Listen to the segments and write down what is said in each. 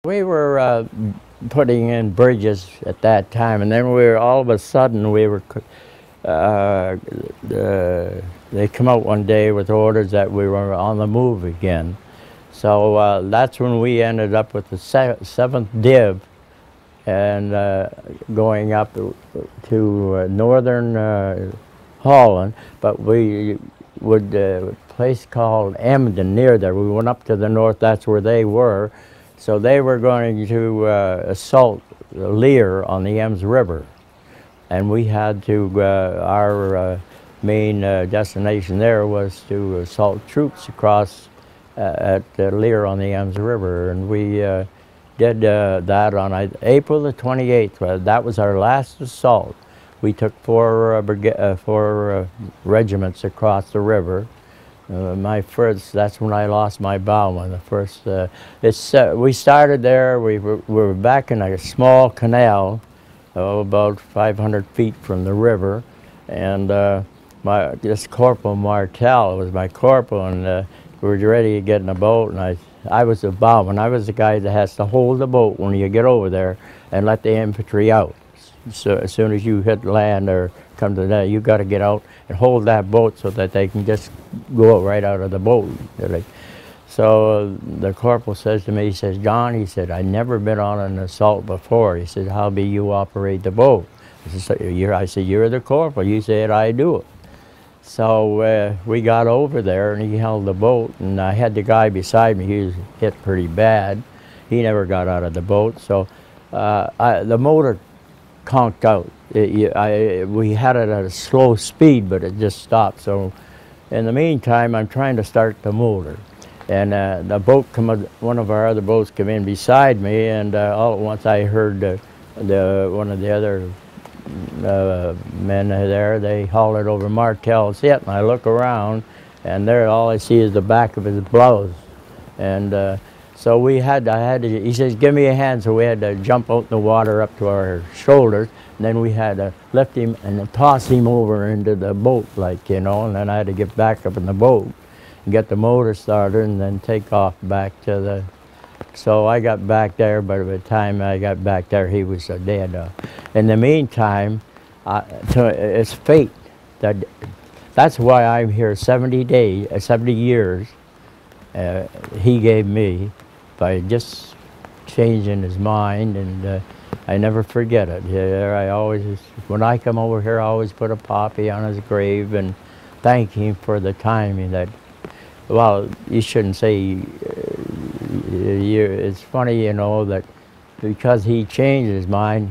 We were putting in bridges at that time, and then all of a sudden they come out one day with orders that we were on the move again. So that's when we ended up with the 7th Div and going up to northern Holland, but we would a place called Emden near there. We went up to the north, that's where they were. So they were going to assault Lear on the Ems River. And we had to, our main destination there was to assault troops across at Lear on the Ems River. And we did that on April the 28th. That was our last assault. We took four regiments across the river. That's when I lost my bowman. The first, we started there. We were back in a small canal, about 500 feet from the river, and this Corporal Martel was my corporal, and we were ready to get in a boat. And I was the bowman. I was the guy that has to hold the boat when you get over there and let the infantry out. So as soon as you hit land or come to that, you got to get out and hold that boat so that they can just go right out of the boat. So the corporal says to me, he says, "John," he said, "I've never been on an assault before." He said, "How do you operate the boat?" I said, "You're the corporal. You said I do it." So we got over there and he held the boat, and I had the guy beside me. He was hit pretty bad. He never got out of the boat. So the motor conked out. We had it at a slow speed, but it just stopped. So in the meantime, I'm trying to start the motor. And the boat one of our other boats came in beside me, and all at once I heard one of the other men there, they hollered over, "Martel's hit," and I look around, and there all I see is the back of his blouse. And so he says, "Give me a hand," so we had to jump out in the water up to our shoulders, and then we had to lift him and toss him over into the boat, like, you know, and then I had to get back up in the boat and get the motor started and then take off back to the... So I got back there, but by the time I got back there, he was dead. In the meantime, it's fate. That's why I'm here 70 years. He gave me by just changing his mind, and I never forget it. When I come over here, I always put a poppy on his grave and thank him for the time that, well, you shouldn't say, it's funny, you know, that because he changed his mind,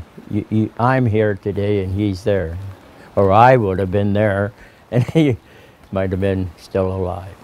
I'm here today and he's there. Or I would have been there and he might have been still alive.